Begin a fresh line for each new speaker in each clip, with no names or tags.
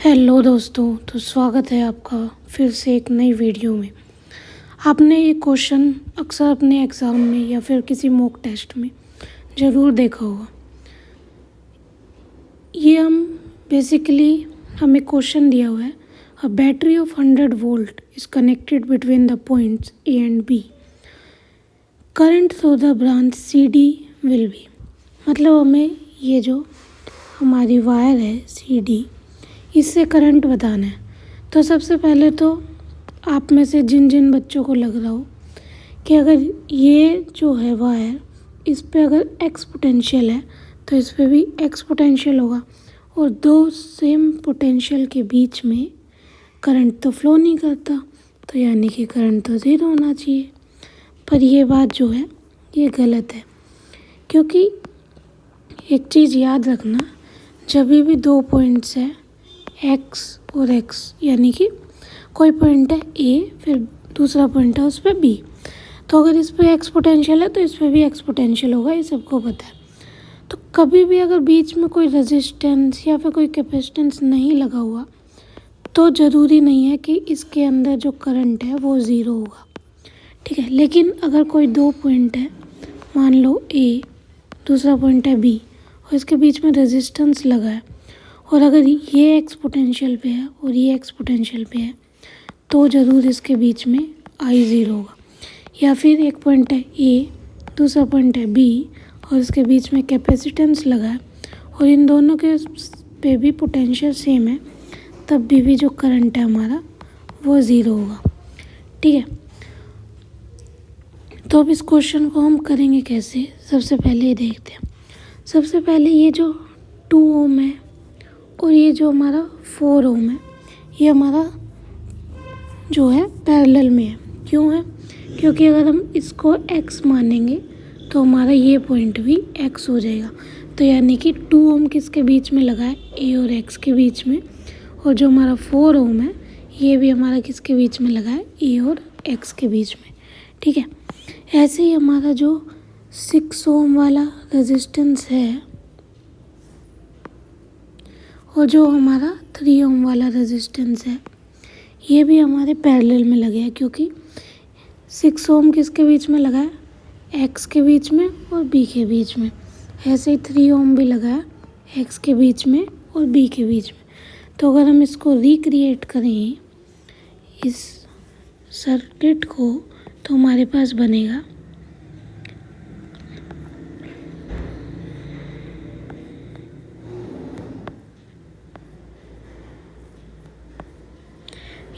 Hello दोस्तों, तो स्वागत है आपका फिर से एक नई वीडियो में। आपने ये क्वेश्चन अक्सर अपने एग्ज़ाम में या फिर किसी मॉक टेस्ट में ज़रूर देखा होगा। ये हमें क्वेश्चन दिया हुआ है। A battery of 100 volt is connected between the points A and B. Current through the branch C D will be. मतलब हमें ये जो हमारी वायर है सी डी, इससे करंट बताना है। तो सबसे पहले तो आप में से जिन जिन बच्चों को लग रहा हो कि अगर ये जो है वायर, इस पे अगर एक्स पोटेंशियल है तो इस पे भी एक्स पोटेंशियल होगा, और दो सेम पोटेंशियल के बीच में करंट तो फ्लो नहीं करता, तो यानी कि करंट तो ज़ीरो होना चाहिए। पर ये बात जो है ये गलत है, क्योंकि एक चीज़ याद रखना, जब भी दो पॉइंट्स हैं एक्स और एक्स, यानी कि कोई पॉइंट है ए, फिर दूसरा पॉइंट है उस पर बी, तो अगर इस पर एक्स पोटेंशियल है तो इस पर भी एक्स पोटेंशियल होगा, ये सबको पता है। तो कभी भी अगर बीच में कोई रेजिस्टेंस या फिर कोई कैपेसिटेंस नहीं लगा हुआ तो ज़रूरी नहीं है कि इसके अंदर जो करंट है वो ज़ीरो होगा, ठीक है। लेकिन अगर कोई दो पॉइंट है, मान लो ए, दूसरा पॉइंट है बी, और इसके बीच में रेजिस्टेंस लगा है, और अगर ये एक्स पोटेंशियल पे है और ये एक्स पोटेंशियल पे है तो ज़रूर इसके बीच में आई ज़ीरो होगा। या फिर एक पॉइंट है ए, दूसरा पॉइंट है बी, और इसके बीच में कैपेसिटेंस लगा है और इन दोनों के पे भी पोटेंशियल सेम है, तब भी जो करंट है हमारा वो ज़ीरो होगा, ठीक है। तो अब इस क्वेश्चन को हम करेंगे कैसे, सबसे पहले ये देखते हैं। सबसे पहले ये जो 2 ओम है और ये जो हमारा 4 ओम है, ये हमारा जो है पैरेलल में है। क्यों है? क्योंकि अगर हम इसको x मानेंगे तो हमारा ये पॉइंट भी x हो जाएगा। तो यानी कि 2 ओम किसके बीच में लगा है, a और x के बीच में, और जो हमारा 4 ओम है ये भी हमारा किसके बीच में लगा है, a और x के बीच में, ठीक है। ऐसे ही हमारा जो 6 ओम वाला रेजिस्टेंस है और जो हमारा 3 ओम वाला रेजिस्टेंस है, ये भी हमारे पैरेलल में लगे हैं, क्योंकि 6 ओम किसके बीच में लगा है, एक्स के बीच में और बी के बीच में। ऐसे ही 3 ओम भी लगा है एक्स के बीच में और बी के बीच में। तो अगर हम इसको रिक्रिएट करें इस सर्किट को, तो हमारे पास बनेगा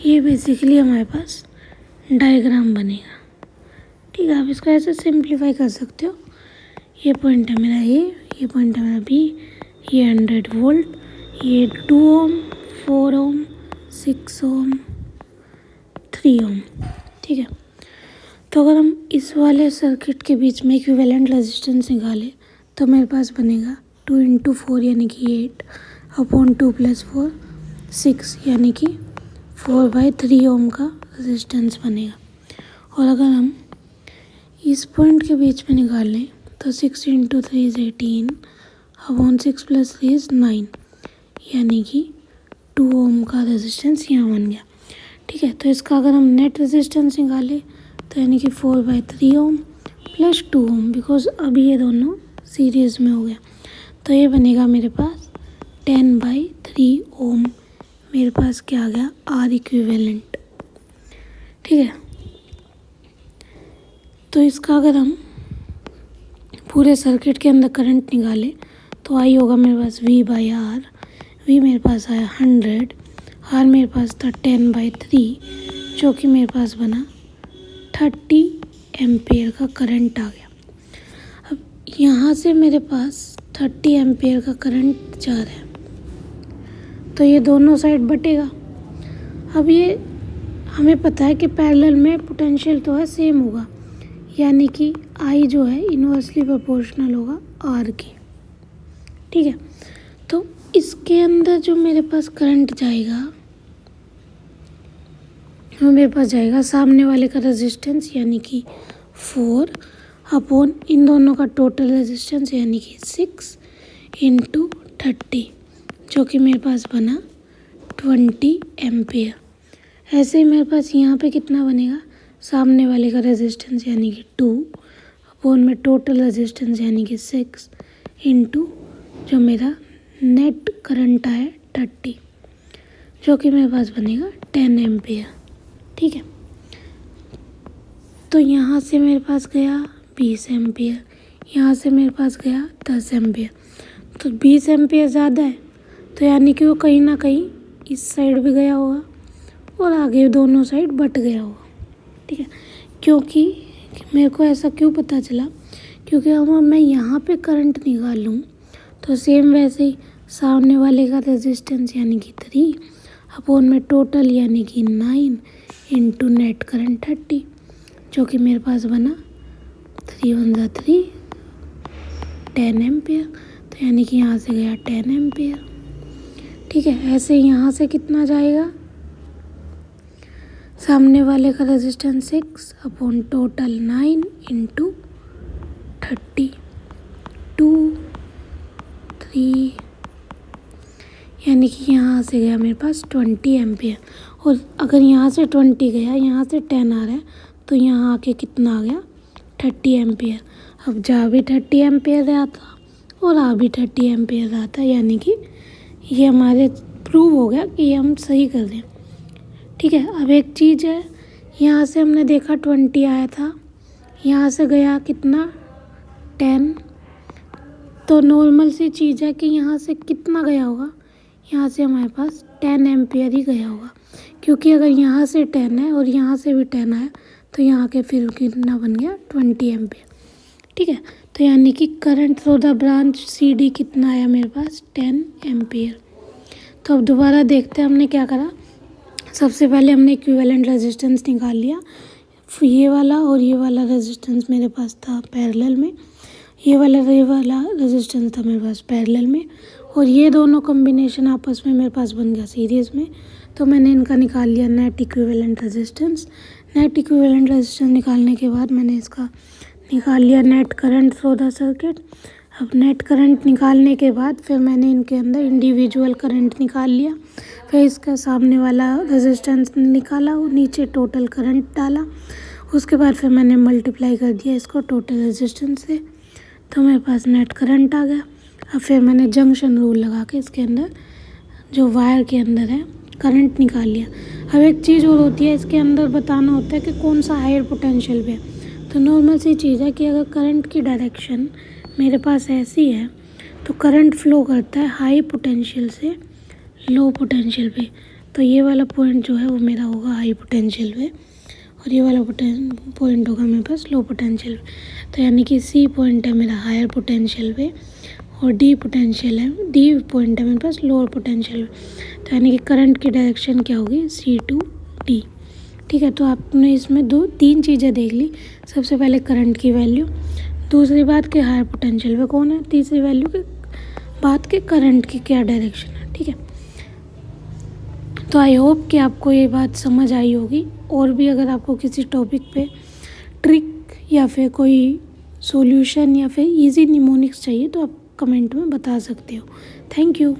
ये बेसिकली हमारे पास डायग्राम बनेगा, ठीक है। आप इसको ऐसे सिंप्लीफाई कर सकते हो। ये पॉइंट है मेरा ए, ये पॉइंट है मेरा बी, ये 100 वोल्ट, ये 2 ओम, 4 ओम, 6 ओम, 3 ओम, ठीक है। तो अगर हम इस वाले सर्किट के बीच में इक्विवेलेंट रेजिस्टेंस निकालें तो मेरे पास बनेगा 2 × 4 यानी कि 8 अपॉन 2 + 4 6, यानी कि 4/3 ओम का रेजिस्टेंस बनेगा। और अगर हम इस पॉइंट के बीच में निकाल लें तो 6 × 3 = 18 अपॉन 6 + 3 = 9, यानी कि 2 ओम का रेजिस्टेंस यहाँ बन गया, ठीक है। तो इसका अगर हम नेट रेजिस्टेंस निकालें तो यानी कि 4/3 ओम + 2 ओम, बिकॉज अभी ये दोनों सीरीज़ में हो गया, तो ये बनेगा मेरे पास 10/3 ओम। मेरे पास क्या आ गया, आर इक्विवेलेंट, ठीक है। तो इसका अगर हम पूरे सर्किट के अंदर करंट निकालें तो आई होगा मेरे पास V/R। V मेरे पास आया 100, R मेरे पास था 10/3, जो कि मेरे पास बना 30 एम्पेयर का करंट आ गया। अब यहाँ से मेरे पास 30 एम्पेयर का करंट जा रहा है, तो ये दोनों साइड बटेगा। अब ये हमें पता है कि पैरेलल में पोटेंशियल तो है सेम होगा, यानी कि आई जो है इन्वर्सली प्रोपोर्शनल होगा आर के, ठीक है। तो इसके अंदर जो मेरे पास करंट जाएगा वो मेरे पास जाएगा सामने वाले का रेजिस्टेंस, यानी कि 4 अपॉन इन दोनों का टोटल रेजिस्टेंस, यानी कि 6 × 30, जो कि मेरे पास बना 20 एम्पियर। ऐसे ही मेरे पास यहाँ पे कितना बनेगा, सामने वाले का रेजिस्टेंस यानी कि 2 अपॉन में टोटल रेजिस्टेंस यानी कि 6 इंटू जो मेरा नेट करंट आया 30, जो कि मेरे पास बनेगा 10 एम्पियर। ठीक है, तो यहाँ से मेरे पास गया 20 एम्पियर, यहाँ से मेरे पास गया 10 एम्पियर। तो 20 एम्पियर ज़्यादा है, तो यानी कि वो कहीं ना कहीं इस साइड भी गया होगा और आगे दोनों साइड बट गया होगा। ठीक है, क्योंकि मेरे को ऐसा क्यों पता चला, क्योंकि अब मैं यहाँ पे करंट निकाल लूँ तो सेम वैसे ही सामने वाले का रेजिस्टेंस यानी कि 3 अपॉन में टोटल यानी कि 9 इंटू नेट करंट 30, जो कि मेरे पास बना 3 × 3 10 एम्पियर। तो यानी कि यहाँ से गया 10 एम्पियर। ठीक है, ऐसे यहाँ से कितना जाएगा, सामने वाले का रेजिस्टेंस 6 अपॉन टोटल 9 इंटू 30 2 3, यानी कि यहाँ से गया मेरे पास 20 एम्पियर। और अगर यहाँ से 20 गया, यहाँ से 10 आ रहा है, तो यहाँ आके कितना आ गया 30 एम्पियर। अब जा भी 30 एम्पियर रहा था और आ भी 30 एम्पियर रहा था, यानी कि ये हमारे प्रूव हो गया कि ये हम सही कर रहे हैं। ठीक है, अब एक चीज़ है, यहाँ से हमने देखा 20 आया था, यहाँ से गया कितना 10, तो नॉर्मल सी चीज़ है कि यहाँ से कितना गया होगा, यहाँ से हमारे पास 10 एम्पियर ही गया होगा, क्योंकि अगर यहाँ से 10 है और यहाँ से भी 10 आया तो यहाँ के फिर कितना बन गया 20 एम्पियर। ठीक है, तो यानी कि current through the branch CD कितना आया मेरे पास 10 एम्पियर। तो अब दोबारा देखते हैं हमने क्या करा। सबसे पहले हमने इक्विवेलेंट रेजिस्टेंस निकाल लिया, ये वाला और ये वाला रेजिस्टेंस मेरे पास था पैरेलल में, ये वाला रेजिस्टेंस था मेरे पास पैरेलल में, और ये दोनों कॉम्बिनेशन आपस में मेरे पास बन गया सीरीज़ में। तो मैंने इनका निकाल लिया net equivalent resistance. Net equivalent resistance निकालने के बाद मैंने इसका निकाल लिया net current through the circuit. अब नेट करंट निकालने के बाद फिर मैंने इनके अंदर इंडिविजुअल करंट निकाल लिया, फिर इसका सामने वाला रेजिस्टेंस निकाला और नीचे टोटल करंट डाला। उसके बाद फिर मैंने मल्टीप्लाई कर दिया इसको टोटल रेजिस्टेंस से, तो मेरे पास नेट करंट आ गया। अब फिर मैंने जंक्शन रूल लगा के इसके अंदर जो वायर के अंदर है करंट निकाल लिया। अब एक चीज़ और होती है, इसके अंदर बताना होता है कि कौन सा हायर पोटेंशियल पे है। तो नॉर्मल सी चीज़ है कि अगर करंट की डायरेक्शन मेरे पास ऐसी है तो करंट फ्लो करता है हाई पोटेंशियल से लो पोटेंशियल पे। तो ये वाला पॉइंट जो है वो मेरा होगा हाई पोटेंशियल पे और ये वाला पॉइंट होगा मेरे पास लो पोटेंशियल पे। तो यानी कि C पॉइंट है मेरा हायर पोटेंशियल पे और D पोटेंशियल है, D पॉइंट है मेरे पास लोअर पोटेंशियल पे। तो यानी कि करंट की डायरेक्शन क्या होगी C to D। ठीक है, तो आपने इसमें 2-3 चीज़ें देख ली। सबसे पहले करंट की वैल्यू, दूसरी बात कि हायर पोटेंशियल पे कौन है, तीसरी वैल्यू की बात कि करंट की क्या डायरेक्शन है। ठीक है, तो आई होप कि आपको ये बात समझ आई होगी। और भी अगर आपको किसी टॉपिक पे ट्रिक या फिर कोई सॉल्यूशन या फिर इजी निमोनिक्स चाहिए तो आप कमेंट में बता सकते हो। Thank you.